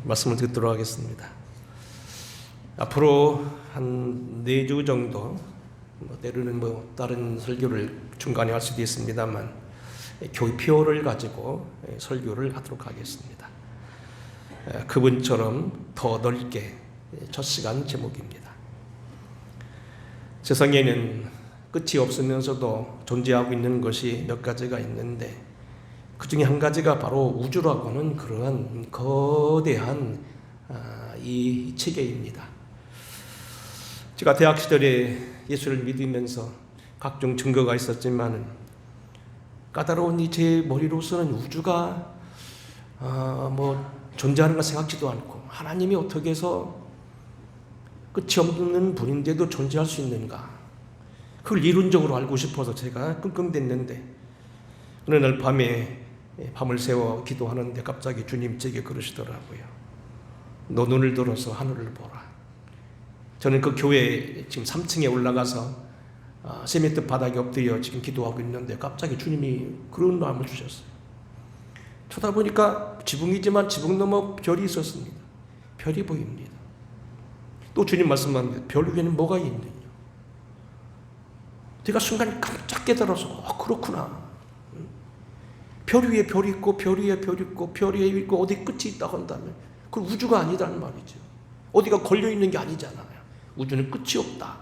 말씀을 듣도록 하겠습니다. 앞으로 한 4주 정도, 때로는 다른 설교를 중간에 할 수도 있습니다만 교표를 가지고 설교를 하도록 하겠습니다. 그분처럼 더 넓게 첫 시간 제목입니다. 세상에는 끝이 없으면서도 존재하고 있는 것이 몇 가지가 있는데 그 중에 한 가지가 바로 우주라고 하는 그러한 거대한 이 체계입니다. 제가 대학 시절에 예수를 믿으면서 각종 증거가 있었지만 까다로운 이 제 머리로서는 우주가 존재하는 걸 생각지도 않고 하나님이 어떻게 해서 끝이 없는 분인데도 존재할 수 있는가, 그걸 이론적으로 알고 싶어서 제가 끙끙댔는데 어느 날 밤을 새워 기도하는데 갑자기 주님 제게 그러시더라고요. 너 눈을 들어서 하늘을 보라. 저는 그 교회 지금 3층에 올라가서 세미트 바닥에 엎드려 지금 기도하고 있는데 갑자기 주님이 그런 마음을 주셨어요. 쳐다보니까 지붕이지만 지붕 너머 별이 있었습니다. 별이 보입니다. 또 주님 말씀하는데 별 위에는 뭐가 있느냐. 제가 순간 깜짝 깨달아서 그렇구나. 별 위에 별이 있고 별 위에 별 있고 별 위에 있고 어디 끝이 있다고 한다면 그건 우주가 아니라는 말이죠. 어디가 걸려있는 게 아니잖아요. 우주는 끝이 없다.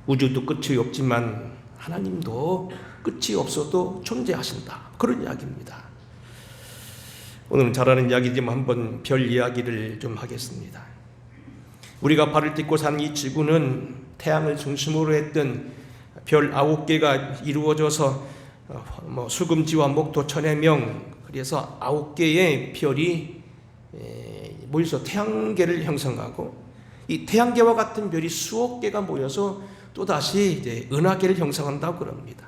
우주도 끝이 없지만 하나님도 끝이 없어도 존재하신다. 그런 이야기입니다. 오늘은 잘 아는 이야기지만 한번 별 이야기를 좀 하겠습니다. 우리가 발을 딛고 사는 이 지구는 태양을 중심으로 했던 별 9개가 이루어져서 수금지와 목토 천해명, 그래서 9개의 별이 모여서 태양계를 형성하고 이 태양계와 같은 별이 수억 개가 모여서 또다시 이제 은하계를 형성한다고 그럽니다.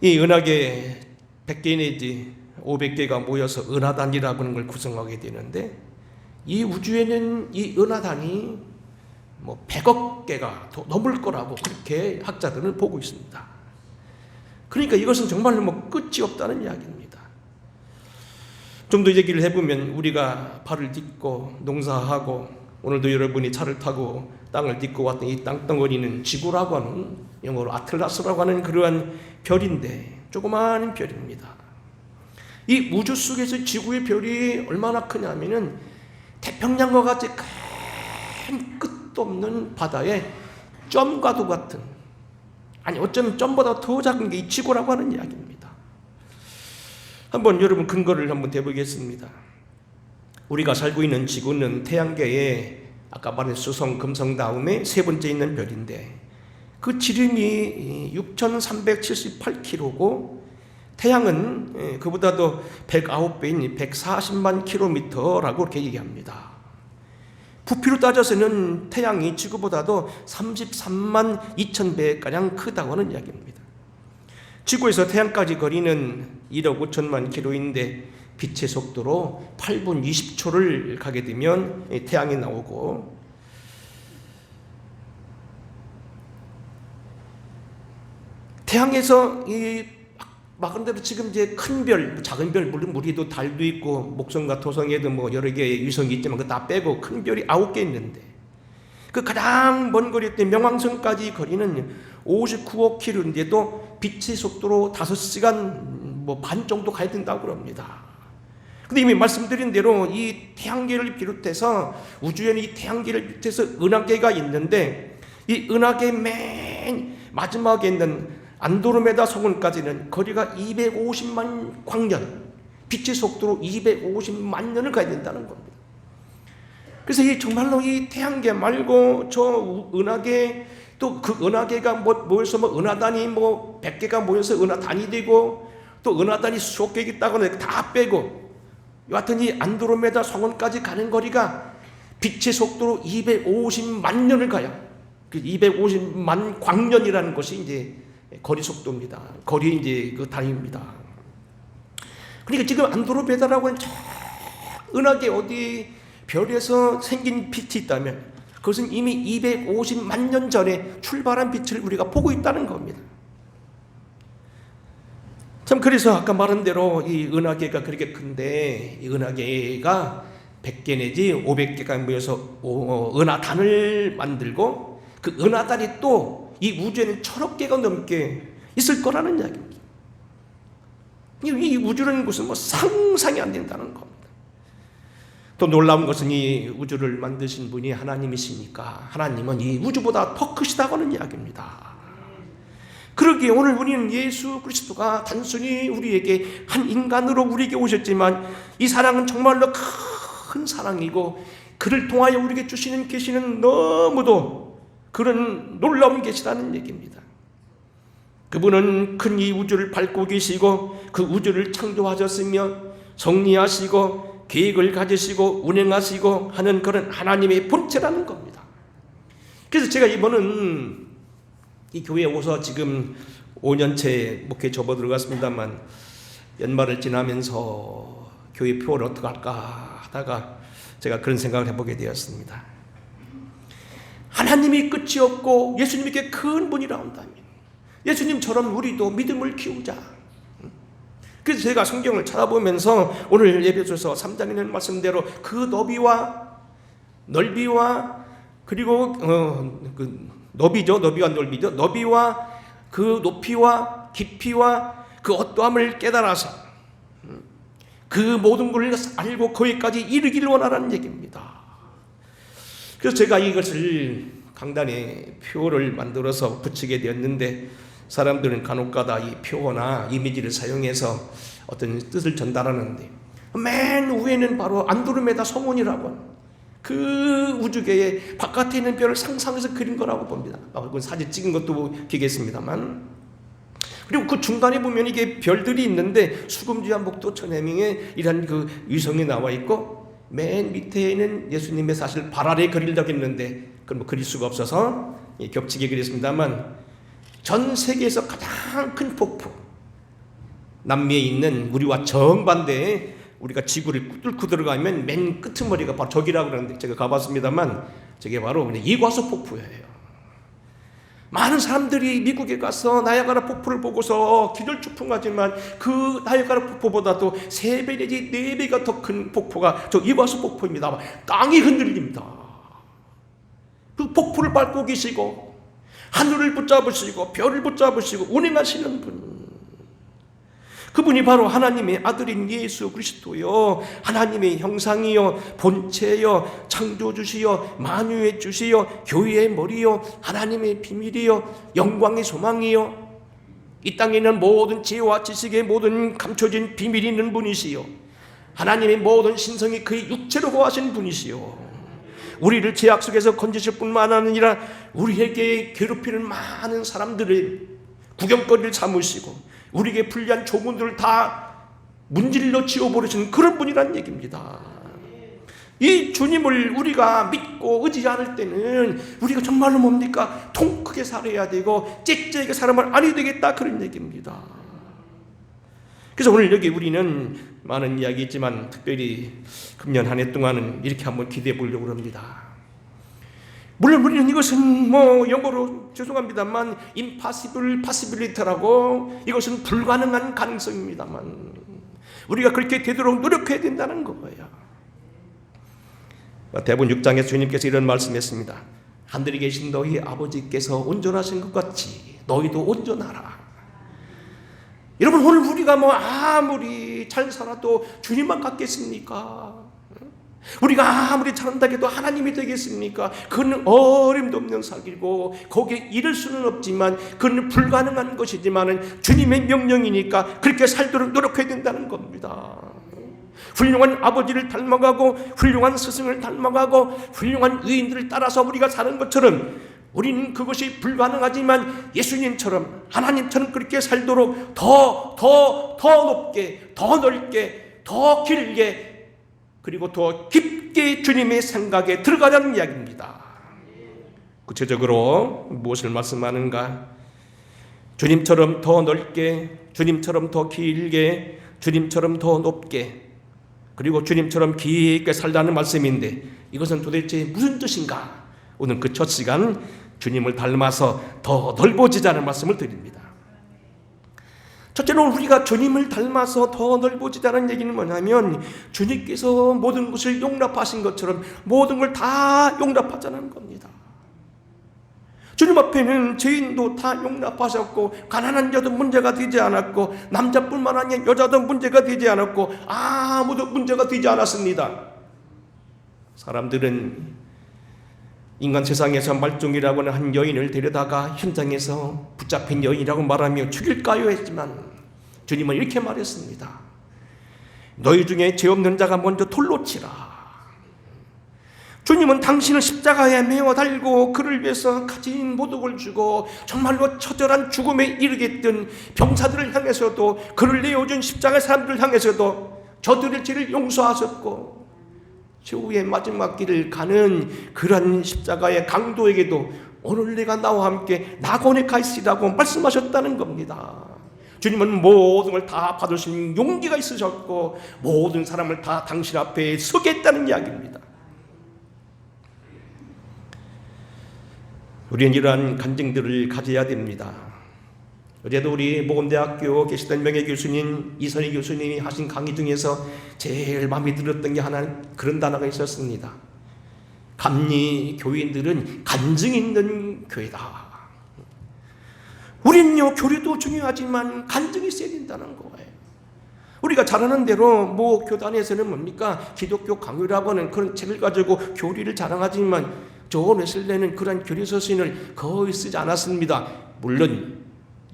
이 은하계 100개 내지 500개가 모여서 은하단이라고 하는 걸 구성하게 되는데 이 우주에는 이 은하단이 100억 개가 더 넘을 거라고 그렇게 학자들은 보고 있습니다. 그러니까 이것은 정말로 끝이 없다는 이야기입니다. 좀 더 얘기를 해보면 우리가 발을 딛고 농사하고 오늘도 여러분이 차를 타고 땅을 딛고 왔던 이 땅덩어리는 지구라고 하는, 영어로 아틀라스라고 하는 그러한 별인데 조그마한 별입니다. 이 우주 속에서 지구의 별이 얼마나 크냐면은 태평양과 같이 큰 끝도 없는 바다에 점과도 같은, 아니 어쩌면 점보다 더 작은 게 이 지구라고 하는 이야기입니다. 한번 여러분 근거를 한번 대보겠습니다. 우리가 살고 있는 지구는 태양계에 아까 말한 수성, 금성 다음에 세 번째 있는 별인데 그 지름이 6,378km고 태양은 그보다도 109배인 140만 km라고 이렇게 얘기합니다. 부피로 따져서는 태양이 지구보다도 33만 2,000배가량 크다고 하는 이야기입니다. 지구에서 태양까지 거리는 1억 5천만 km인데 빛의 속도로 8분 20초를 가게 되면 태양이 나오고, 태양에서 이 마근대로 지금 이제 큰 별, 작은 별, 물론 우리도 달도 있고 목성과 토성에도 여러 개의 위성이 있지만 그거 다 빼고 큰 별이 9개 있는데 그 가장 먼 거리 때 명왕성까지 거리는 59억 km인데도 빛의 속도로 5시간 반 정도 가야 된다고 그럽니다. 근데 이미 말씀드린 대로 이 태양계를 비롯해서 우주에는 이 태양계를 비롯해서 은하계가 있는데 이 은하계 맨 마지막에 있는 안드로메다 성운까지는 거리가 250만 광년, 빛의 속도로 250만 년을 가야 된다는 겁니다. 그래서 이 정말로 이 태양계 말고 저 은하계, 또 그 은하계가 모여서 은하단이 100개가 모여서 은하단이 되고 또 은하단이 수억 개 있다고 해서 다 빼고 여하튼 이 안드로메다 성운까지 가는 거리가 빛의 속도로 250만 년을 가야, 그 250만 광년이라는 것이 이제 거리 속도입니다. 거리 이제 그 단위입니다. 그러니까 지금 안드로메다라고 하는 저 은하계 어디 별에서 생긴 빛이 있다면 그것은 이미 250만 년 전에 출발한 빛을 우리가 보고 있다는 겁니다. 참 그래서 아까 말한 대로 이 은하계가 그렇게 큰데 이 은하계가 100개 내지 500개가 모여서 은하단을 만들고 그 은하단이 또 이 우주에는 1000억 개가 넘게 있을 거라는 이야기입니다. 이 우주라는 것은 뭐 상상이 안 된다는 겁니다. 또 놀라운 것은 이 우주를 만드신 분이 하나님이시니까 하나님은 이 우주보다 더 크시다고 하는 이야기입니다. 그러기에 오늘 우리는 예수 그리스도가 단순히 우리에게 한 인간으로 우리에게 오셨지만 이 사랑은 정말로 큰 사랑이고 그를 통하여 우리에게 주시는 계시는 너무도 그런 놀라운 계시라는 얘기입니다. 그분은 큰 이 우주를 밟고 계시고 그 우주를 창조하셨으며 정리하시고 계획을 가지시고 운행하시고 하는 그런 하나님의 본체라는 겁니다. 그래서 제가 이번은 이 교회에 오서 지금 5년째 목회 접어 들어갔습니다만 연말을 지나면서 교회 표를 어떻게 할까 하다가 제가 그런 생각을 해보게 되었습니다. 하나님이 끝이 없고 예수님에게 큰 분이라 한다면 예수님처럼 우리도 믿음을 키우자. 그래서 제가 성경을 찾아보면서 오늘 에베소서 3장에 있는 말씀대로 그 너비와 넓이와 그리고 그 너비죠. 너비와 넓이죠. 너비와 그 높이와 깊이와 그 어떠함을 깨달아서 그 모든 걸 알고 거기까지 이르기를 원하라는 얘기입니다. 그래서 제가 이것을 강단에 표를 만들어서 붙이게 되었는데 사람들은 간혹가다 이 표어나 이미지를 사용해서 어떤 뜻을 전달하는데 맨 위에는 바로 안드로메다 성운이라고 그 우주계의 바깥에 있는 별을 상상해서 그린 거라고 봅니다. 그건 사진 찍은 것도 기겠습니다만 그리고 그 중간에 보면 이게 별들이 있는데 수금지와 목도 천해명에 이런 그 위성이 나와 있고 맨 밑에는 예수님의 사실 발 아래 그리려고 했는데 그걸 뭐 그릴 수가 없어서 겹치게 그렸습니다만 전 세계에서 가장 큰 폭포 남미에 있는 우리와 정반대에 우리가 지구를 뚫고 들어가면 맨 끄트머리가 바로 저기라고 그러는데 제가 가봤습니다만 저게 바로 이과수 폭포예요. 많은 사람들이 미국에 가서 나야가라 폭포를 보고서 기절초풍하지만 그 나야가라 폭포보다도 3배 내지 4배가 더 큰 폭포가 저 이과수 폭포입니다. 땅이 흔들립니다. 그 폭포를 밟고 계시고 하늘을 붙잡으시고 별을 붙잡으시고 운행하시는 분, 그분이 바로 하나님의 아들인 예수 그리스도요, 하나님의 형상이요, 본체요, 창조주시요, 만유의 주시요, 교회의 머리요, 하나님의 비밀이요, 영광의 소망이요, 이 땅에 있는 모든 지혜와 지식의 모든 감춰진 비밀이 있는 분이시요, 하나님의 모든 신성이 그의 육체로 거하신 분이시요, 우리를 죄악 속에서 건지실 뿐만 아니라 우리에게 괴롭히는 많은 사람들을 구경거리를 삼으시고 우리에게 불리한 조문들을 다 문질러 지워버리시는 그런 분이란 얘기입니다. 이 주님을 우리가 믿고 의지할 때는 우리가 정말로 뭡니까? 통 크게 살아야 되고 짹짹하게 살아만 아니 되겠다, 그런 얘기입니다. 그래서 오늘 여기 우리는 많은 이야기 있지만 특별히 금년 한 해 동안은 이렇게 한번 기대해 보려고 합니다. 물론 우리는 이것은 뭐 영어로 죄송합니다만 impossible possibility라고, 이것은 불가능한 가능성입니다만 우리가 그렇게 되도록 노력해야 된다는 거예요. 마태복음 6장에 주님께서 이런 말씀했습니다. 하늘에 계신 너희 아버지께서 온전하신 것 같이 너희도 온전하라. 여러분, 오늘 우리가 뭐 아무리 잘 살아도 주님만 같겠습니까? 우리가 아무리 잘한다 해도 하나님이 되겠습니까? 그건 어림도 없는 사기고 거기에 이를 수는 없지만 그건 불가능한 것이지만 주님의 명령이니까 그렇게 살도록 노력해야 된다는 겁니다. 훌륭한 아버지를 닮아가고 훌륭한 스승을 닮아가고 훌륭한 의인들을 따라서 우리가 사는 것처럼 우리는 그것이 불가능하지만 예수님처럼 하나님처럼 그렇게 살도록 더 높게, 더 넓게, 더 길게, 그리고 더 깊게 주님의 생각에 들어가자는 이야기입니다. 구체적으로 무엇을 말씀하는가? 주님처럼 더 넓게, 주님처럼 더 길게, 주님처럼 더 높게, 그리고 주님처럼 깊게 살자는 말씀인데 이것은 도대체 무슨 뜻인가? 오늘 그 첫 시간 주님을 닮아서 더 넓어지자는 말씀을 드립니다. 첫째로 우리가 주님을 닮아서 더 넓어지다는 얘기는 뭐냐면 주님께서 모든 것을 용납하신 것처럼 모든 걸 다 용납하자는 겁니다. 주님 앞에는 죄인도 다 용납하셨고 가난한 자도 문제가 되지 않았고 남자뿐만 아니라 여자도 문제가 되지 않았고 아무도 문제가 되지 않았습니다. 사람들은 인간 세상에서 말종이라고 하는 한 여인을 데려다가 현장에서 붙잡힌 여인이라고 말하며 죽일까요 했지만 주님은 이렇게 말했습니다. 너희 중에 죄 없는 자가 먼저 돌로 치라. 주님은 당신을 십자가에 매어 달고 그를 위해서 가진 모든 걸 주고 정말로 처절한 죽음에 이르겠던 병사들을 향해서도 그를 내어준 십자가의 사람들을 향해서도 저들의 죄를 용서하셨고 최후의 마지막 길을 가는 그런 십자가의 강도에게도 오늘 내가 나와 함께 낙원에 가 있으라고 말씀하셨다는 겁니다. 주님은 모든 걸 다 받으신 용기가 있으셨고 모든 사람을 다 당신 앞에 서게 했다는 이야기입니다. 우리는 이러한 간증들을 가져야 됩니다. 어제도 우리 모건대학교 계시던 명예교수님 이선희 교수님이 하신 강의 중에서 제일 마음에 들었던 게 하나 그런 단어가 있었습니다. 감리 교인들은 간증 있는 교회다. 우리는요 교리도 중요하지만 간증이 있어야 된다는 거예요. 우리가 잘 아는 대로 뭐 교단에서는 뭡니까 기독교 강요라고 하는 그런 책을 가지고 교리를 자랑하지만 존 웨슬레는 그런 교리 서신을 거의 쓰지 않았습니다. 물론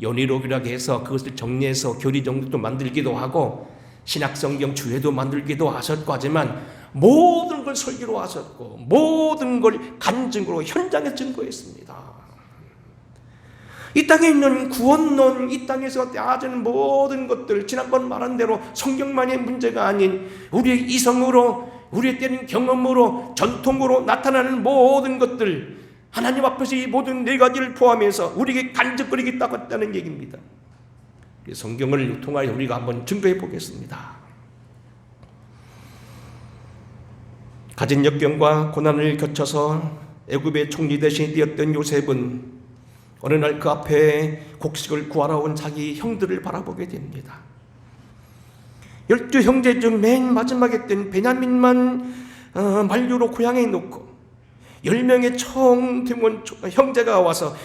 연의록이라고 해서 그것을 정리해서 교리 정도도 만들기도 하고 신약성경 주회도 만들기도 하셨고 하지만 모든 걸 설교로 하셨고 모든 걸 간증으로 현장에 증거했습니다. 이 땅에 있는 구원론, 이 땅에서 따지는 모든 것들 지난번 말한 대로 성경만의 문제가 아닌 우리의 이성으로 우리의 때는 경험으로 전통으로 나타나는 모든 것들 하나님 앞에서 이 모든 네 가지를 포함해서 우리에게 간증거리겠다고 했다는 얘기입니다. 성경을 통하여 우리가 한번 증거해 보겠습니다. 가진 역경과 고난을 겪어서 애굽의 총리 대신이 되었던 요셉은 어느 날 그 앞에 곡식을 구하러 온 자기 형들을 바라보게 됩니다. 12 형제 중 맨 마지막에 뜬 베냐민만 만류로 고향에 놓고 10명의 총등원 형제가 와서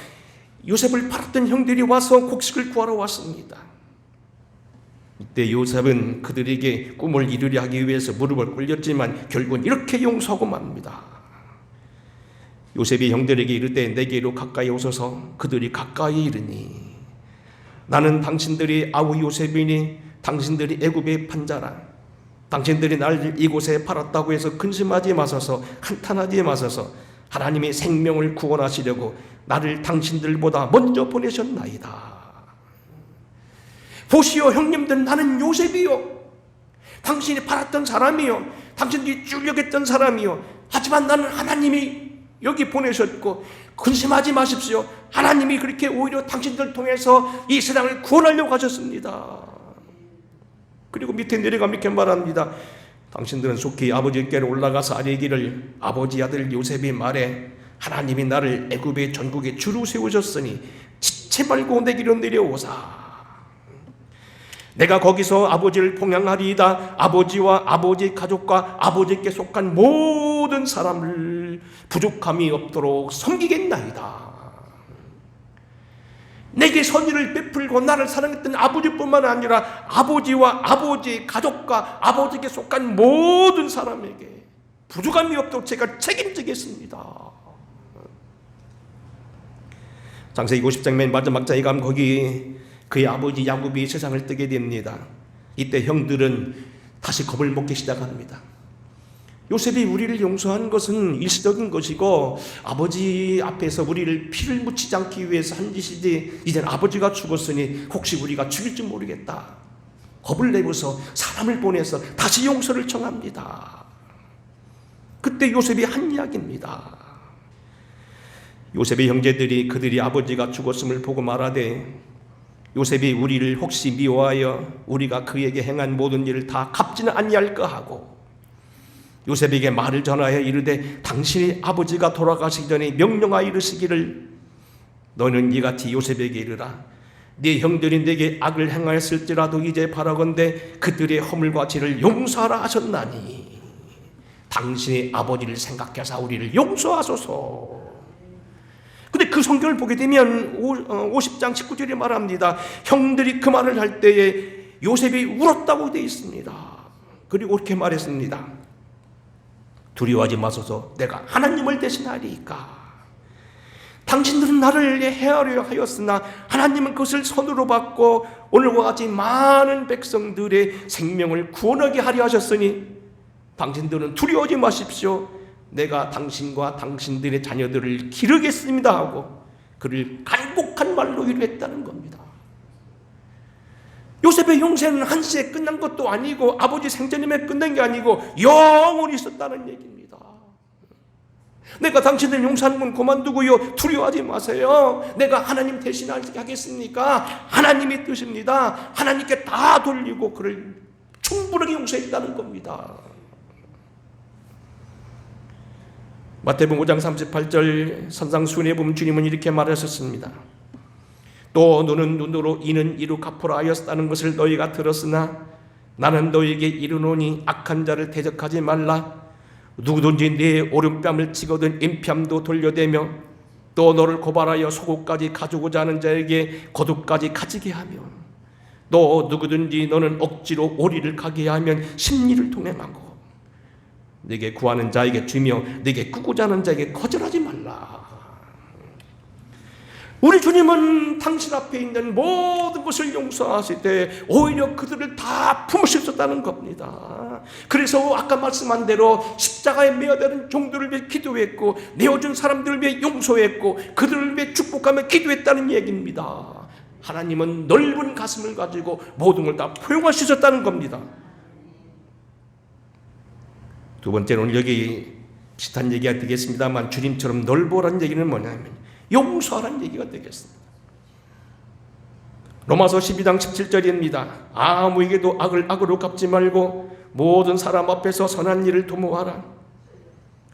요셉을 팔았던 형들이 와서 곡식을 구하러 왔습니다. 이때 요셉은 그들에게 꿈을 이루려 하기 위해서 무릎을 꿇렸지만 결국은 이렇게 용서하고 맙니다. 요셉이 형들에게 이르되 내게로 가까이 오소서. 그들이 가까이 이르니 나는 당신들이 아우 요셉이니 당신들이 애굽의 판자라. 당신들이 날 이곳에 팔았다고 해서 근심하지 마소서. 한탄하지 마소서. 하나님이 생명을 구원하시려고 나를 당신들보다 먼저 보내셨나이다. 보시오 형님들, 나는 요셉이요, 당신이 팔았던 사람이요, 당신들이 쫓겨했던 사람이요. 하지만 나는 하나님이 여기 보내셨고 근심하지 마십시오. 하나님이 그렇게 오히려 당신들 통해서 이 세상을 구원하려고 하셨습니다. 그리고 밑에 내려가 이렇게 말합니다. 당신들은 속히 아버지께로 올라가서 아뢰기를 아버지 아들 요셉이 말해 하나님이 나를 애굽의 전국에 주로 세우셨으니 지체 말고 내기로 내려오사. 내가 거기서 아버지를 봉양하리이다. 아버지와 아버지 가족과 아버지께 속한 모든 사람을 부족함이 없도록 섬기겠나이다. 내게 선의를 베풀고 나를 사랑했던 아버지뿐만 아니라 아버지와 아버지 가족과 아버지께 속한 모든 사람에게 부족함이 없도록 제가 책임지겠습니다. 창세기 50장 맨 마지막 장에 가면 거기 그의 아버지 야곱이 세상을 뜨게 됩니다. 이때 형들은 다시 겁을 먹기 시작합니다. 요셉이 우리를 용서한 것은 일시적인 것이고 아버지 앞에서 우리를 피를 묻히지 않기 위해서 한 짓이지 이제는 아버지가 죽었으니 혹시 우리가 죽일지 모르겠다. 겁을 내고서 사람을 보내서 다시 용서를 청합니다. 그때 요셉이 한 이야기입니다. 요셉의 형제들이 그들이 아버지가 죽었음을 보고 말하되 요셉이 우리를 혹시 미워하여 우리가 그에게 행한 모든 일을 다 갚지는 아니할까 하고 요셉에게 말을 전하여 이르되 당신의 아버지가 돌아가시기 전에 명령하여 이르시기를 너는 이같이 요셉에게 이르라. 네 형들이 내게 악을 행하였을지라도 이제 바라건대 그들의 허물과 죄를 용서하라 하셨나니 당신의 아버지를 생각해서 우리를 용서하소서. 근데 그 성경을 보게 되면 50장 19절에 말합니다. 형들이 그 말을 할 때에 요셉이 울었다고 되어 있습니다. 그리고 이렇게 말했습니다. 두려워하지 마소서. 내가 하나님을 대신하리이까. 당신들은 나를 해하려 하였으나 하나님은 그것을 선으로 받고 오늘과 같이 많은 백성들의 생명을 구원하게 하려 하셨으니 당신들은 두려워하지 마십시오. 내가 당신과 당신들의 자녀들을 기르겠습니다 하고 그를 간곡한 말로 위로했다는 겁니다. 요셉의 용서는 한시에 끝난 것도 아니고 아버지 생전임에 끝난 게 아니고 영원히 있었다는 얘기입니다. 내가 당신들 용서하는 건 그만두고요, 두려워하지 마세요. 내가 하나님 대신하겠습니까? 하나님이 뜻입니다. 하나님께 다 돌리고 그를 충분하게 용서했다는 겁니다. 마태복음 5장 38절 산상수훈에 보면 주님은 이렇게 말하셨습니다. 또 너는 눈으로 이는 이로 갚으라 하였다는 것을 너희가 들었으나 나는 너희에게 이르노니 악한 자를 대적하지 말라. 누구든지 네 오른뺨을 치거든 인뺨도 돌려대며 또 너를 고발하여 속옷까지 가지고자 하는 자에게 겉옷까지 가지게 하며 또 누구든지 너는 억지로 오리를 가게 하면 십리를 동행하고 네게 구하는 자에게 주며 네게 꾸고자 하는 자에게 거절하지 말라. 우리 주님은 당신 앞에 있는 모든 것을 용서하실 때 오히려 그들을 다 품으셨다는 겁니다. 그래서 아까 말씀한 대로 십자가에 매어 되는 종들을 위해 기도했고 내어준 사람들을 위해 용서했고 그들을 위해 축복하며 기도했다는 얘기입니다. 하나님은 넓은 가슴을 가지고 모든 걸 다 포용하셨다는 겁니다. 두 번째는 여기 비슷한 얘기가 되겠습니다만 주님처럼 넓어라는 얘기는 뭐냐면 용서하라는 얘기가 되겠습니다. 로마서 12장 17절입니다. 아무에게도 악을 악으로 갚지 말고 모든 사람 앞에서 선한 일을 도모하라.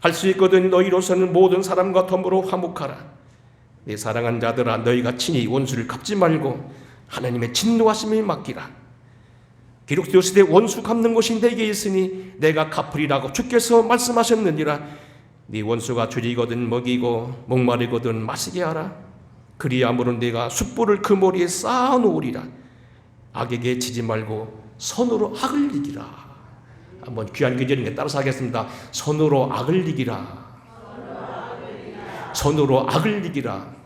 할 수 있거든 너희로서는 모든 사람과 더불어 화목하라. 내 사랑한 자들아 너희가 친히 원수를 갚지 말고 하나님의 진노하심에 맡기라. 기록되었으되 원수 갚는 것이 내게 있으니 내가 갚으리라고 주께서 말씀하셨느니라. 네 원수가 줄이거든 먹이고 목마르거든 마시게 하라. 그리함으로 내가 숯불을 그 머리에 쌓아놓으리라. 악에게 지지 말고 선으로 악을 이기라. 한번 귀한 귀절인데 따라서 하겠습니다. 선으로 악을 이기라. 선으로 악을 이기라.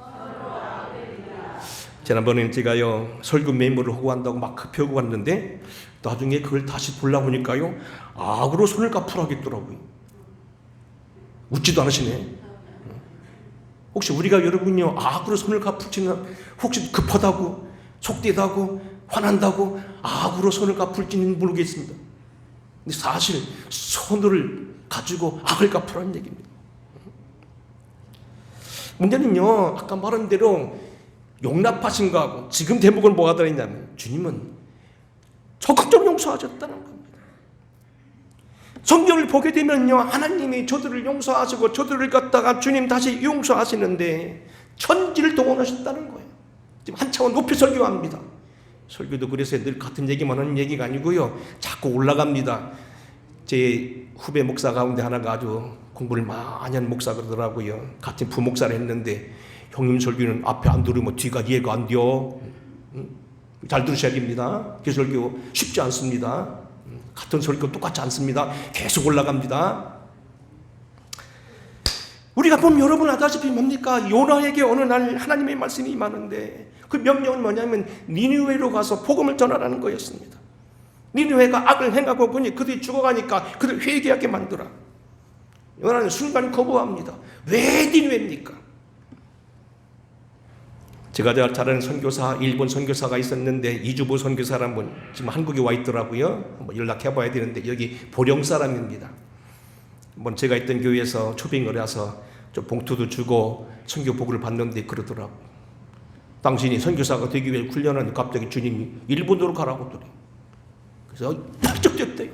지난번에는 제가요 설교 메모를 하고 한다고 막 급해하고 왔는데 나중에 그걸 다시 돌아보니까요 악으로 손을 갚으라겠더라고요. 웃지도 않으시네. 혹시 우리가 여러분요 악으로 손을 갚을지는 혹시 급하다고 속되다고 화난다고 악으로 손을 갚을지는 모르겠습니다. 근데 사실 손을 가지고 악을 갚으라는 얘기입니다. 문제는요 아까 말한 대로 용납하신 거하고 지금 대목은 뭐가 들어있냐면 주님은 적극적으로 용서하셨다는 겁니다. 성경을 보게 되면요 하나님이 저들을 용서하시고 저들을 갖다가 주님 다시 용서하시는데 천지를 동원하셨다는 거예요. 지금 한 차원 높이 설교합니다. 설교도 그래서 늘 같은 얘기만 하는 얘기가 아니고요 자꾸 올라갑니다. 제 후배 목사 가운데 하나가 아주 공부를 많이 한 목사 그러더라고요. 같은 부목사를 했는데 형님 설교는 앞에 안 들으면 뒤가 이해가 안 돼요. 잘 들으셔야 됩니다. 그 설교 쉽지 않습니다. 같은 설교 똑같지 않습니다. 계속 올라갑니다. 우리가 보면 여러분 아다시피 뭡니까? 요나에게 어느 날 하나님의 말씀이 임하는데 그 명령은 뭐냐면 니느웨로 가서 복음을 전하라는 거였습니다. 니느웨가 악을 행하고 보니 그들이 죽어가니까 그들 회개하게 만들어. 요나는 순간 거부합니다. 왜 니느웨입니까? 제가 잘 아는 선교사, 일본 선교사가 있었는데 이주부 선교사라는 분 지금 한국에 와 있더라고요. 한번 연락해 봐야 되는데 여기 보령 사람입니다. 한번 제가 있던 교회에서 초빙을 해서 좀 봉투도 주고 선교 보고를 받는데 그러더라고요. 당신이 선교사가 되기 위해 훈련하는 갑자기 주님이 일본으로 가라고 그래. 그래서 펄쩍 뛰었대요.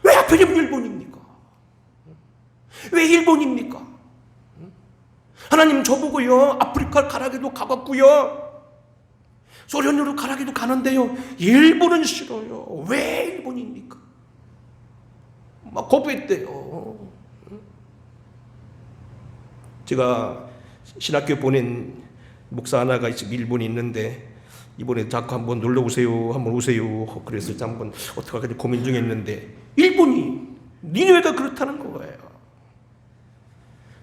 왜 하필이면 일본입니까? 왜 일본입니까? 하나님 저보고요 아프리카 가라게도 가봤고요 소련으로 가라기도 가는데요, 일본은 싫어요. 왜 일본입니까? 막 거부했대요. 제가 신학교 보낸 목사 하나가 일본에 있는데, 이번에 자꾸 한번 놀러 오세요, 한번 오세요. 그래서 한번 어떻게 할까 고민 중에 있는데, 일본이 니네가 그렇다는 거예요.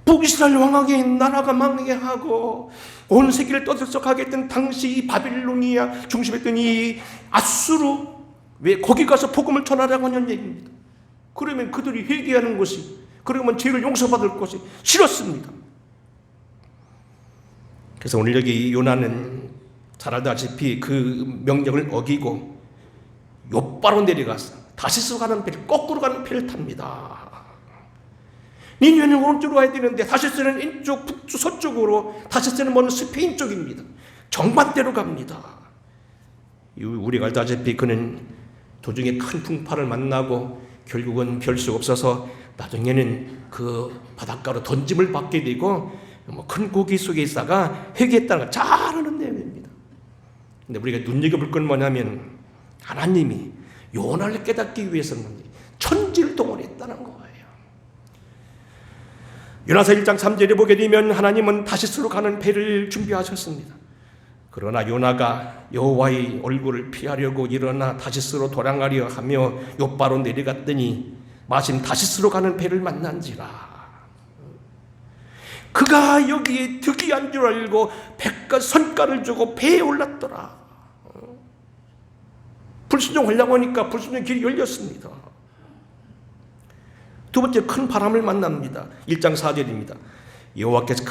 북이스라엘 왕에게 나라가 망하고 온 세계를 떠들썩하게 했던 당시 바빌로니아 중심했던 이 아수르, 왜 거기 가서 복음을 전하라고 하는 얘기입니다. 그러면 그들이 회개하는 것이, 그러면 죄를 용서받을 것이 싫었습니다. 그래서 오늘 여기 요나는 잘 알다시피 그 명령을 어기고 욥바로 내려가서 다시스 가는 배, 거꾸로 가는 배를 탑니다. 니느웨는 오른쪽으로 가야 되는데 다시스는 왼쪽, 북쪽, 서쪽으로, 다시스는 먼저 스페인 쪽입니다. 정반대로 갑니다. 우리가 알다시피 그는 도중에 큰 풍파를 만나고 결국은 별 수 없어서 나중에는 그 바닷가로 던짐을 받게 되고 큰 고기 속에 있다가 회개했다는 걸 잘 아는 내용입니다. 근데 우리가 눈여겨볼 건 뭐냐면, 하나님이 요나를 깨닫기 위해서는 천지를 동원했다는 거예요. 요나서 1장 3절에 보게 되면 하나님은 다시스로 가는 배를 준비하셨습니다. 그러나 요나가 여호와의 얼굴을 피하려고 일어나 다시스로 도망하려 하며 욥바로 내려갔더니 마침 다시스로 가는 배를 만난지라. 그가 여기에 득이한 줄 알고 백가 선가를 주고 배에 올랐더라. 불순종하려고 하니까 불순종 길이 열렸습니다. 두 번째, 큰 바람을 만납니다. 1장 4절입니다. 여호와께서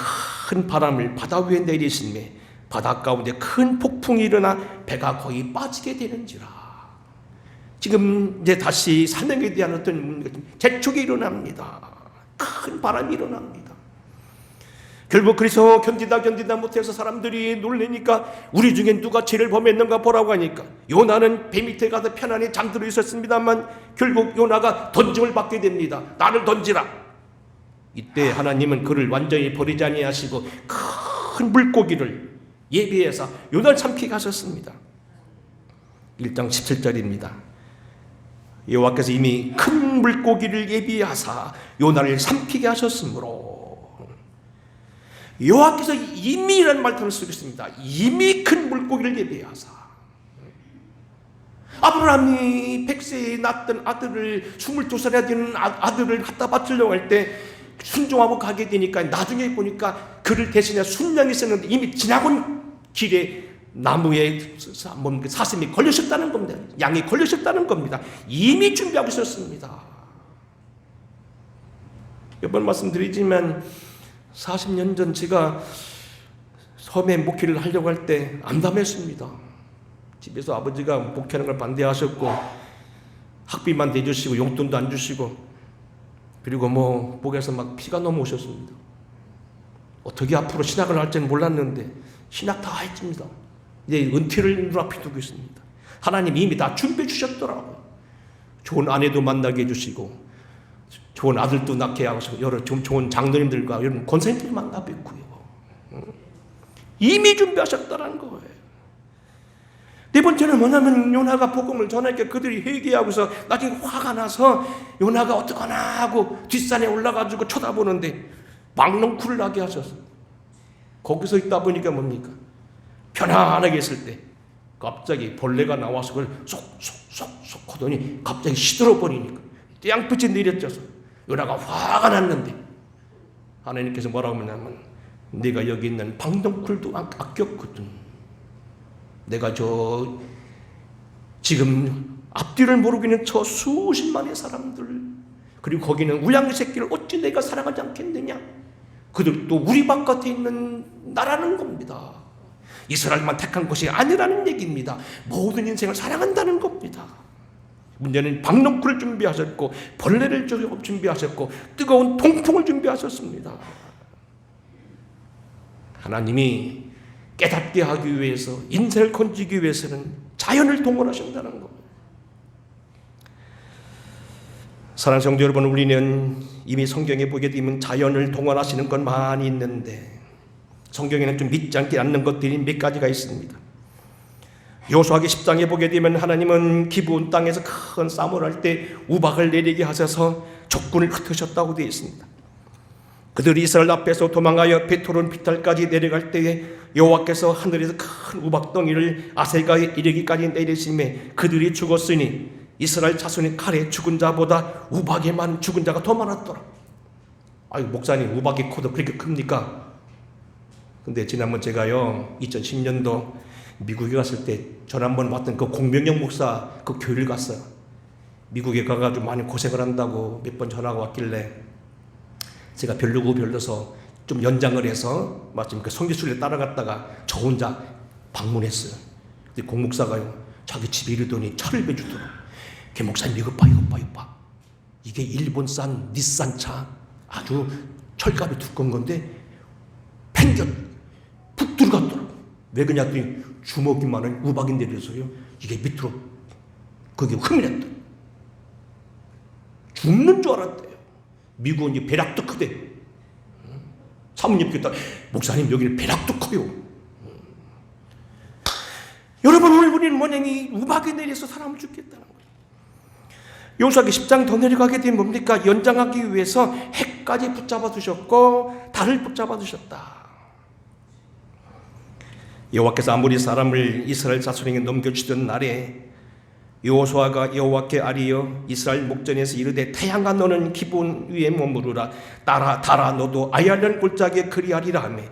큰 바람을 바다 위에 내리시매 바다 가운데 큰 폭풍이 일어나 배가 거의 빠지게 되는지라. 지금 이제 다시 사명에 대한 어떤 재촉이 일어납니다. 큰 바람이 일어납니다. 결국 그래서 견디다 못해서 사람들이 놀래니까 우리 중에 누가 죄를 범했는가 보라고 하니까 요나는 배 밑에 가서 편안히 잠들어 있었습니다만 결국 요나가 던짐을 받게 됩니다. 나를 던지라. 이때 하나님은 그를 완전히 버리지 아니하시고 큰 물고기를 예비해서 요나를 삼키게 하셨습니다. 1장 17절입니다. 여호와께서 이미 큰 물고기를 예비하사 요나를 삼키게 하셨으므로, 여호와께서 이미라는 말씀을 쓰고 있습니다. 이미 큰 물고기를 예비하사. 아브라함이 100세에 낳았던 아들을, 22살에 되는 아들을 갖다 바치려고 할 때 순종하고 가게 되니까 나중에 보니까 그를 대신해 순양이 있었는데 이미 지나간 길에 나무에 사슴이 걸리셨다는 겁니다. 양이 걸리셨다는 겁니다. 이미 준비하고 있었습니다. 몇 번 말씀드리지만 40년 전 제가 섬에 목회를 하려고 할 때 암담했습니다. 집에서 아버지가 목회하는 걸 반대하셨고 학비만 대주시고 용돈도 안 주시고, 그리고 목에서 막 피가 넘어오셨습니다. 어떻게 앞으로 신학을 할지는 몰랐는데 신학 다 했습니다. 이제 은퇴를 눈앞에 두고 있습니다. 하나님 이미 다 준비해 주셨더라고요. 좋은 아내도 만나게 해주시고 좋은 아들도 낳게 하시고 여러 좋은 장로님들과 여러분 권사님들 만나 뵙고요. 이미 준비하셨다는 거예요. 네 번째는 뭐냐면 요나가 복음을 전하니까 그들이 회개하고서 나중에 화가 나서 요나가 어떡하나 하고 뒷산에 올라가지고 쳐다보는데 망령쿨을 나게 하셔서 거기서 있다 보니까 뭡니까? 편안하게 있을 때 갑자기 벌레가 나와서 그걸 쏙 하더니 갑자기 시들어버리니까 떼양빛이 내려져서 요나가 화가 났는데 하나님께서 뭐라고 하냐면 내가 여기 있는 방덩쿨도 아꼈거든. 내가 지금 앞뒤를 모르고 있는 저 수십만의 사람들, 그리고 거기는 우양의 새끼를 어찌 내가 사랑하지 않겠느냐? 그들도 우리 바깥에 있는 나라는 겁니다. 이스라엘만 택한 것이 아니라는 얘기입니다. 모든 인생을 사랑한다는 겁니다. 문제는 박넝쿨을 준비하셨고 벌레를 준비하셨고 뜨거운 통풍을 준비하셨습니다. 하나님이 깨닫게 하기 위해서, 인생을 건지기 위해서는 자연을 동원하신다는 겁니다. 사랑하는 성도 여러분, 우리는 이미 성경에 보게 되면 자연을 동원하시는 건 많이 있는데 성경에는 좀 믿지 않게 않는 것들이 몇 가지가 있습니다. 여호수아기 10장에 보게 되면 하나님은 기브온 땅에서 큰 싸움을 할 때 우박을 내리게 하셔서 적군을 흩으셨다고 되어 있습니다. 그들이 이스라엘 앞에서 도망하여 베토론 비탈까지 내려갈 때에 여호와께서 하늘에서 큰 우박덩이를 아세가에 이르기까지 내리심에 그들이 죽었으니 이스라엘 자손이 칼에 죽은 자보다 우박에만 죽은 자가 더 많았더라. 아유, 목사님, 우박의 코도 그렇게 큽니까? 근데 지난번 제가요 2010년도 미국에 갔을 때 전에 한번 왔던 그 공명영 목사 그 교회를 갔어요. 미국에 가가지고 많이 고생을 한다고 몇 번 전화가 왔길래 제가 별로고 별로서 좀 연장을 해서 마침 그 성지순례 따라갔다가 저 혼자 방문했어요. 근데 공 목사가요 자기 집에 이르더니 차를 빼주더라고요. 걔 목사님 이거 봐. 이게 일본산 닛산 차 아주 철갑이 두꺼운 건데 팽겨 푹 들어갔더라고요. 왜 그랬더니 주먹이만한 우박이 내려서요 이게 밑으로 거기 흠이랬다. 죽는 줄 알았대요. 미국은 이제 배락도 크대. 사모님 겠다 목사님 여기는 배락도 커요. 여러분 오늘 우리는 뭐냐니 우박이 내려서 사람을 죽겠다는 거예요. 여호수아기 10장 더 내려가게 되면 뭡니까? 연장하기 위해서 해까지 붙잡아 두셨고 달을 붙잡아 두셨다. 여호와께서 아무리 사람을 이스라엘 자손에게 넘겨주던 날에 여호수아가 여호와께 아뢰어 이스라엘 목전에서 이르되 태양아 너는 기브온 위에 머무르라 달아 너도 아얄련 골짜기에 그리하리라 하며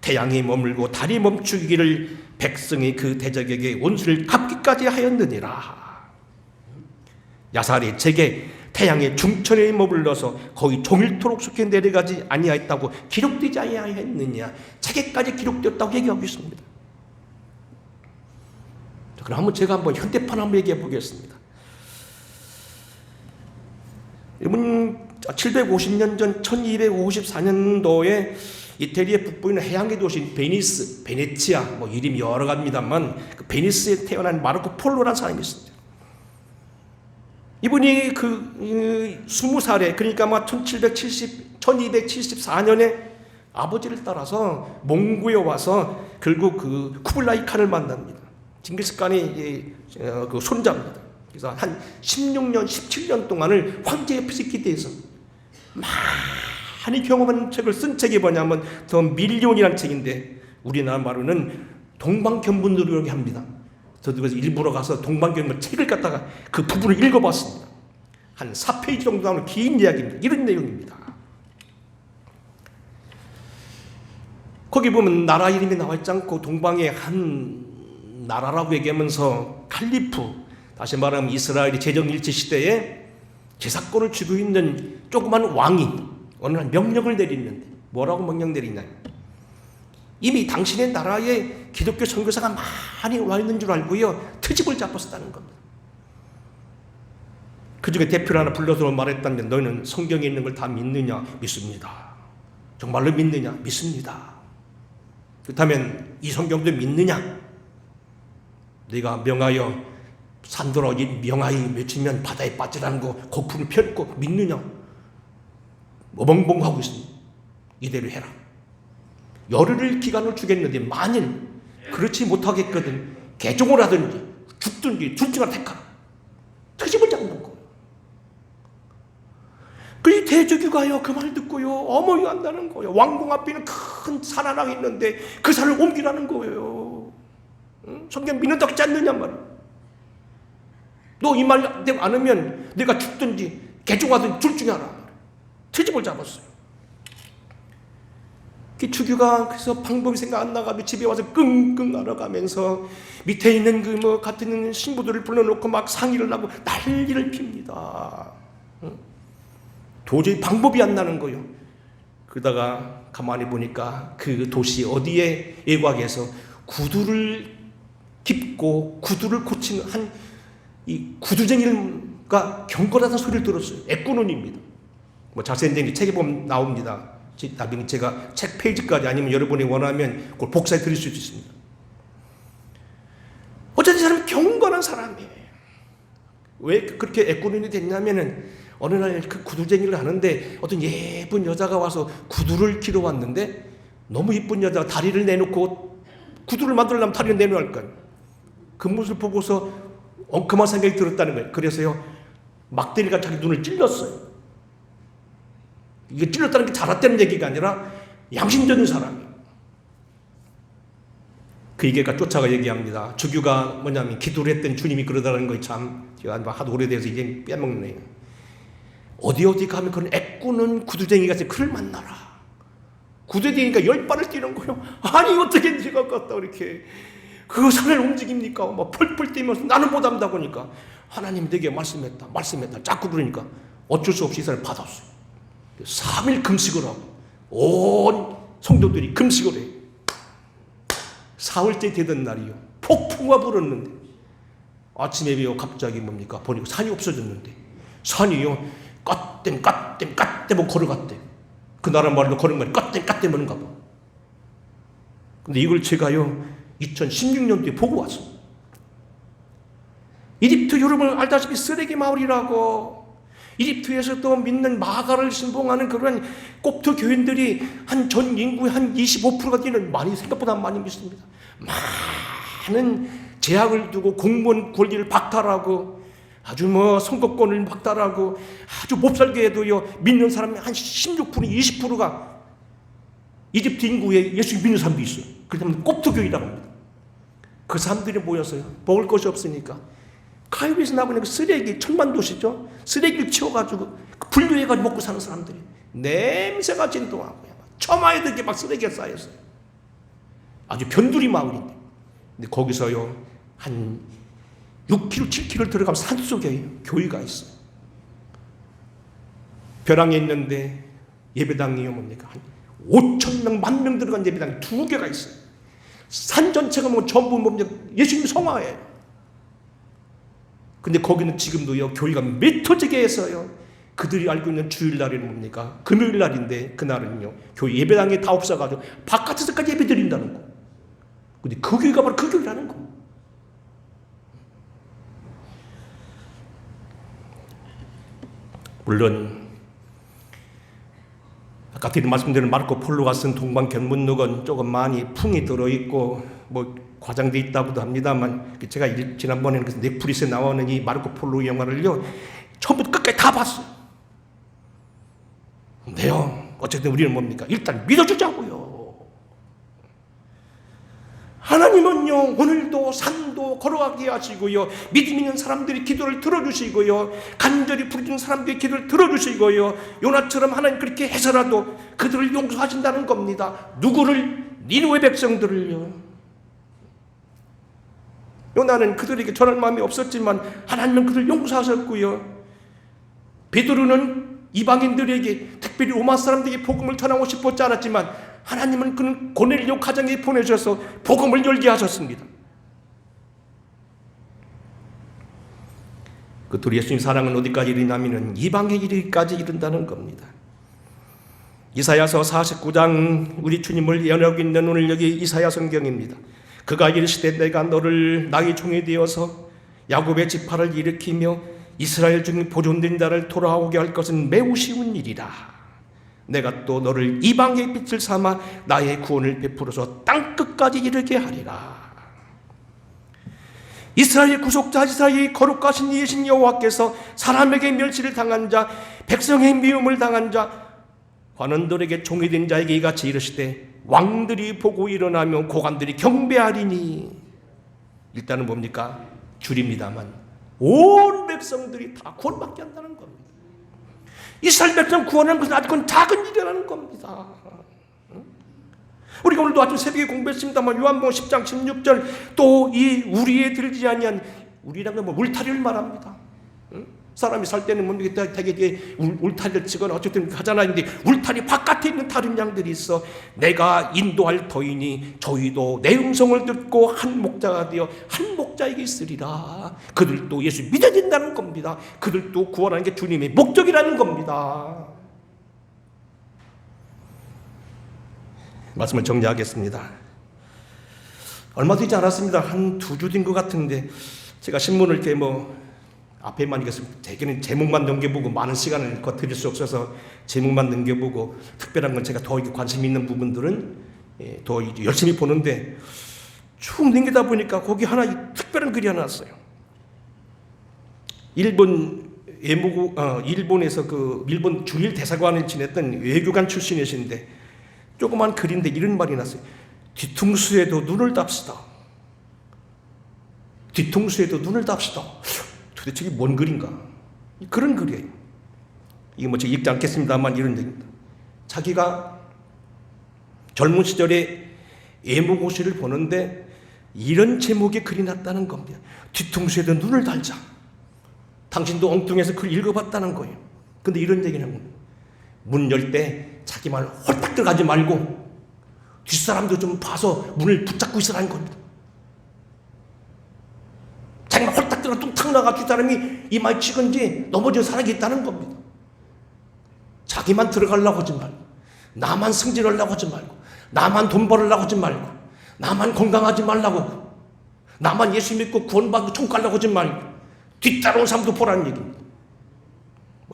태양이 머물고 달이 멈추기를 백성이 그 대적에게 원수를 갚기까지 하였느니라. 야살이 제게 태양의 중천에 머물러서 거의 종일토록 속해 내려가지 아니하였다고 기록되지 아니하였느냐. 책에까지 기록되었다고 얘기하고 있습니다. 그럼 제가 한번 현대판 한번 얘기해 보겠습니다. 여러분 750년 전 1254년도에 이태리의 북부에 있는 해양의 도시인 베니스, 베네치아 뭐 이름이 여러 가지입니다만 그 베니스에 태어난 마르코 폴로라는 사람이 있습니다. 이분이 그 20살에 그러니까 아마 1274년에 아버지를 따라서 몽고에 와서 결국 그 쿠블라이 칸을 만납니다. 징기스칸이 그 손자입니다. 그래서 한 16년, 17년 동안을 황제 옆에서 기대해서 많이 경험한 책을 쓴 책이 뭐냐면 더 밀리온이라는 책인데 우리나라 말로는 동방견문으로 합니다. 저도 그래서 일부러 가서 동방견문 책을 갖다가 그 부분을 읽어봤습니다. 한 4페이지 정도 나오는 긴 이야기입니다. 이런 내용입니다. 거기 보면 나라 이름이 나와 있지 않고 동방의 한 나라라고 얘기하면서 칼리프, 다시 말하면 이스라엘이 제정일체 시대에 제사권을 쥐고 있는 조그만 왕이 어느 날 명령을 내리는데 뭐라고 명령 내리냐. 이미 당신의 나라에 기독교 선교사가 많이 와 있는 줄 알고요 트집을 잡았다는 겁니다. 그 중에 대표를 하나 불러서 말했다면 너희는 성경에 있는 걸 다 믿느냐? 믿습니다. 정말로 믿느냐? 믿습니다. 그렇다면 이 성경도 믿느냐? 네가 명하여 산더러 명하여 외치면 바다에 빠지라는 거 거꾸로 펴고 믿느냐? 어벙벙하고 있습니다. 이대로 해라. 열흘 기간을 주겠는데 만일 그렇지 못하겠거든 개종을 하든지 죽든지 둘 중에 택하라. 트집을 잡는 거예요. 그 대저규가요 그 말 듣고요 어머니 한다는 거예요. 왕궁 앞에 있는 큰 산 하나 있는데 그 산을 옮기라는 거예요. 성경 믿는다고 하지 않느냐 말이야. 너 이 말 안 하면 내가 죽든지 개종하든지 둘 중에 하나. 트집을 잡았어요. 그 주교가 그래서 방법이 생각 안 나가면 집에 와서 끙끙 앓아가면서 밑에 있는 그 뭐 같은 신부들을 불러놓고 막 상의를 하고 난리를 핍니다. 도저히 방법이 안 나는 거예요. 그러다가 가만히 보니까 그 도시 어디에 외곽에서 구두를 깁고 구두를 고치는 한 이 구두쟁이가 경건하다는 소리를 들었어요. 애꾸눈입니다. 뭐 자세한 내용이 책에 보면 나옵니다. 나중에 제가 책 페이지까지 아니면 여러분이 원하면 그걸 복사해 드릴 수 있습니다. 어쨌든 이 사람은 경건한 사람이에요. 왜 그렇게 애꾸눈이 됐냐면은 어느 날 그 구두쟁이를 하는데 어떤 예쁜 여자가 와서 구두를 기러 왔는데 너무 예쁜 여자가 다리를 내놓고 구두를 만들려면 다리를 내놓을 거예요. 그 모습을 보고서 엉큼한 생각이 들었다는 거예요. 그래서요, 막대리가 자기 눈을 찔렀어요. 이게 찔렀다는 게 잘났다는 얘기가 아니라 양심적인 사람이에요. 그 얘기가 쫓아가 얘기합니다. 주교가 뭐냐면 기도를 했던 주님이 그러다는 거 참 제가 하도 오래돼서 이제 빼먹네요. 어디 가면 그런 애꾸는 구두쟁이가 있어요. 그를 만나라. 구두쟁이가 10발을 뛰는 거예요. 아니 어떻게 네가 갔다 이렇게 그 산을 움직입니까? 막 펄펄 뛰면서 나는 못한다고 하니까 하나님 내게 말씀했다. 자꾸 그러니까 어쩔 수 없이 이 산을 받았어요. 3일 금식을 하고 온 성도들이 금식을 해요. 사흘째 되던 날이요. 폭풍과 불었는데 아침에 비어 갑자기 뭡니까? 보니까 산이 없어졌는데 산이요. 까땜 걸어갔대. 그 나라 말로 걸은 말이 까땜 하는가 봐. 근데 이걸 제가요 2016년도에 보고 왔어요. 이집트 여러분 알다시피 쓰레기 마을이라고 이집트에서도 믿는 마가를 신봉하는 그런 꼽트 교인들이 전 인구의 한 25%가 되는 많이 생각보다 많이 믿습니다. 많은 제약을 두고 공무원 권리를 박탈하고 아주 선거권을 박탈하고 아주 몹살게 해도요 믿는 사람이 한 16% 20%가 이집트 인구에 예수 믿는 사람도 있어요. 그렇다면 꼽트 교회라고 합니다. 그 사람들이 모여서요 먹을 것이 없으니까 카이로에서 나오는 그 쓰레기 천만 도시죠. 쓰레기를 치워가지고 분류해가지고 먹고 사는 사람들이 냄새가 진동하고 처마에 들게 막 쓰레기가 쌓였어요. 아주 변두리 마을인데 근데 거기서요 한 6km 7km 들어가면 산속에 교회가 있어요. 벼랑에 있는데 예배당이요 뭡니까 한 5,000명 10,000명 들어간 예배당이 2개가 있어요. 산 전체가 전부 뭡니까 예수님 성화예요. 근데 거기는 지금도요 교회가 맺혀지게 해서요 그들이 알고 있는 주일날에는 뭡니까 금요일날인데 그날은요 교회 예배당에 다 없어가지고 바깥에서까지 예배 드린다는 거. 근데 그 교회가 바로 그 교회라는 거. 물론 아까 드린 말씀드린 마르코 폴로가 쓴 동방견문록은 조금 많이 풍이 들어있고 과장돼 있다고도 합니다만 제가 지난번에는 그 넷플릭스에 나오는 이 마르코 폴로 영화를요 처음부터 끝까지 다 봤어요. 근데요 어쨌든 우리는 뭡니까 일단 믿어주자고요. 하나님은요 오늘도 산도 걸어가게 하시고요 믿음 있는 사람들이 기도를 들어주시고요 간절히 부르짖는 사람들의 기도를 들어주시고요 요나처럼 하나님 그렇게 해서라도 그들을 용서하신다는 겁니다. 누구를? 니느웨 백성들을요. 요나는 그들에게 전할 마음이 없었지만 하나님은 그들을 용서하셨고요 베드로는 이방인들에게 특별히 로마 사람들에게 복음을 전하고 싶었지 않았지만 하나님은 그는 고넬료 가정에 보내셔서 복음을 열게 하셨습니다. 그들이 예수님 사랑은 어디까지 이르냐면 이방에 이르기까지 이른다는 겁니다. 이사야서 49장 우리 주님을 예언하고 있는 오늘 여기 이사야 성경입니다. 그가 이르시되 내가 너를 나의 종이 되어서 야곱의 지파를 일으키며 이스라엘 중에 보존된 자를 돌아오게 할 것은 매우 쉬운 일이라. 내가 또 너를 이방의 빛을 삼아 나의 구원을 베풀어서 땅끝까지 이르게 하리라. 이스라엘 구속자 이스라엘의 거룩하신 이신 여호와께서 사람에게 멸시를 당한 자 백성의 미움을 당한 자 관원들에게 종이 된 자에게 이같이 이르시되 왕들이 보고 일어나며 고관들이 경배하리니. 일단은 뭡니까? 줄입니다만 온 백성들이 다 구원받게 한다는 겁니다. 이스라엘 백성 구원하는 것은 아주 작은 일이라는 겁니다. 우리가 오늘도 아침 새벽에 공부했습니다만 요한복음 10장 16절 또 이 우리에 들지 아니한 우리라는 건 울타리를 말합니다. 사람이 살 때는 뭡니까 되게 울타리를 치거나 어쨌든 하잖아요. 근데 울타리 바깥에 있는 다른 양들이 있어. 내가 인도할 터이니 저희도 내 음성을 듣고 한 목자가 되어 한 목자에게 있으리라. 그들도 예수 믿어야 된다는 겁니다. 그들도 구원하는 게 주님의 목적이라는 겁니다. 말씀을 정리하겠습니다. 얼마 되지 않았습니다. 한 2주 된 것 같은데 제가 신문을 이렇게 앞에만 읽었습니다. 대개는 제목만 넘겨보고 많은 시간을 드릴 수 없어서 제목만 넘겨보고 특별한 건 제가 더 관심 있는 부분들은 더 열심히 보는데 쭉 넘기다 보니까 거기 하나 특별한 글이 하나 났어요. 일본에서 일본 주일 대사관을 지냈던 외교관 출신이신데 조그만 글인데 이런 말이 났어요. 뒤통수에도 눈을 답시다. 뒤통수에도 눈을 답시다. 도대체 이게 뭔 글인가? 그런 글이에요. 이게 뭐 제가 읽지 않겠습니다만 이런 얘기입니다. 자기가 젊은 시절에 애모고시를 보는데 이런 제목의 글이 났다는 겁니다. 뒤통수에도 눈을 달자. 당신도 엉뚱해서 글 읽어봤다는 거예요. 근데 이런 얘기는 겁니다. 문 열 때 자기만 홀딱 들어가지 말고 뒷사람도 좀 봐서 문을 붙잡고 있으라는 겁니다. 자기만 홀딱 들어가 뚝딱 나가 뒷사람이 이마에 치건지 넘어져 살아있다는 겁니다. 자기만 들어가려고 하지 말고, 나만 승진하려고 하지 말고, 나만 돈 벌으려고 하지 말고, 나만 건강하지 말라고, 나만 예수 믿고 구원받고 총 가려고 하지 말고 뒤따라온 사람도 보라는 얘기입니다.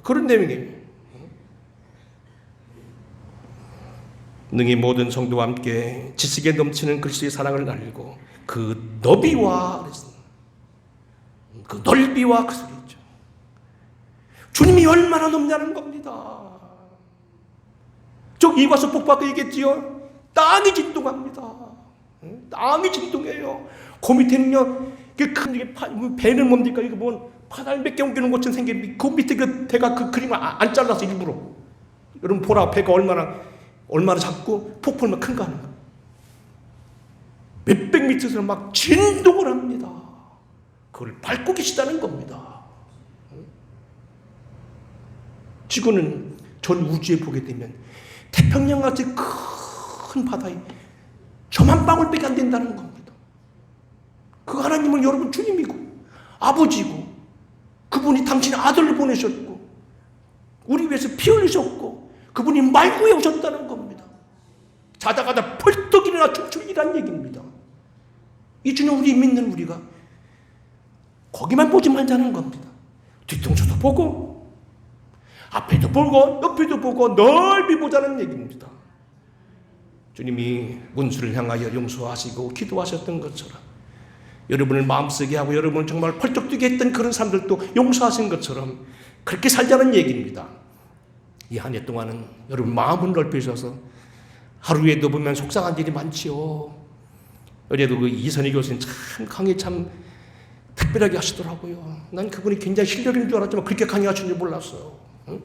그런 내용이에요. 능히 모든 성도와 함께 지식에 넘치는 그리스도의 사랑을 알고 그 너비와 그 넓이와 그 소리죠. 주님이 얼마나 높냐는 겁니다. 저기 와서 복받고 얘기했지요. 땅이 진동합니다. 땅이 진동해요. 그 밑에는요, 큰 배는 뭡니까? 이거 뭐 파달 몇 개 옮기는 것처럼 생긴 그 밑에 그 배가 그 그림을 안 잘라서 일부러. 여러분 보라, 배가 얼마나 작고 폭포는 큰가 하는 거. 몇백 미터에서 막 진동을 합니다. 그걸 밟고 계시다는 겁니다. 지구는 전 우주에 보게 되면 태평양같이 큰 바다에 점 한 방울밖에 안 된다는 겁니다. 그 하나님은 여러분 주님이고 아버지고 그분이 당신의 아들을 보내셨고 우리 위해서 피 흘리셨고 그분이 말구에 오셨다는 겁니다. 자다가다 벌떡 일어나 춤추기란 얘기입니다. 이 주님 우리 믿는 우리가 거기만 보지 말자는 겁니다. 뒤통수도 보고 앞에도 보고 옆에도 보고 넓이 보자는 얘기입니다. 주님이 문수를 향하여 용서하시고 기도하셨던 것처럼 여러분을 마음쓰게 하고 여러분을 정말 펄쩍 뛰게 했던 그런 사람들도 용서하신 것처럼 그렇게 살자는 얘기입니다. 이 한 해 동안은 여러분 마음을 넓히셔서 하루에도 보면 속상한 일이 많지요. 어제도 그 이선희 교수님 참 강의 참 특별하게 하시더라고요. 난 그분이 굉장히 실력인 줄 알았지만 그렇게 강의하신 줄 몰랐어요. 응?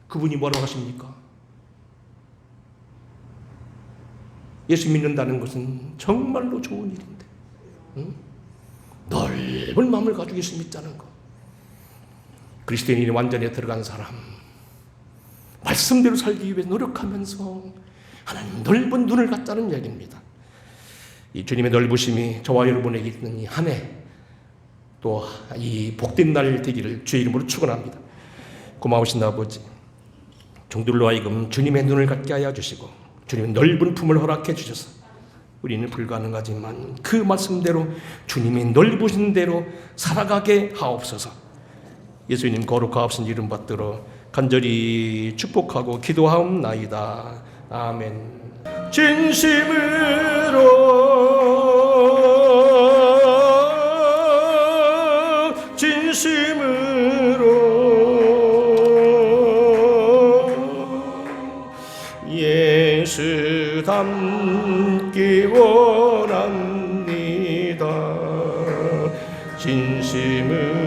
그분이 뭐라고 하십니까? 예수 믿는다는 것은 정말로 좋은 일인데 응? 넓은 마음을 가지고 예수 믿자는 것. 그리스도인이 완전히 들어간 사람 말씀대로 살기 위해 노력하면서 하나님 넓은 눈을 갖자는 얘기입니다. 이 주님의 넓으심이 저와 여러분에게 있는 이 한 해 또 이 복된 날 되기를 주의 이름으로 축원합니다. 고마우신 아버지, 종들로 하여금 주님의 눈을 갖게 하여 주시고 주님의 넓은 품을 허락해 주셔서 우리는 불가능하지만 그 말씀대로 주님의 넓으신 대로 살아가게 하옵소서. 예수님 거룩하옵신 이름 받들어 간절히 축복하고 기도하옵나이다. 아멘. 진심으로 예수 닮기 원합니다. 진심으로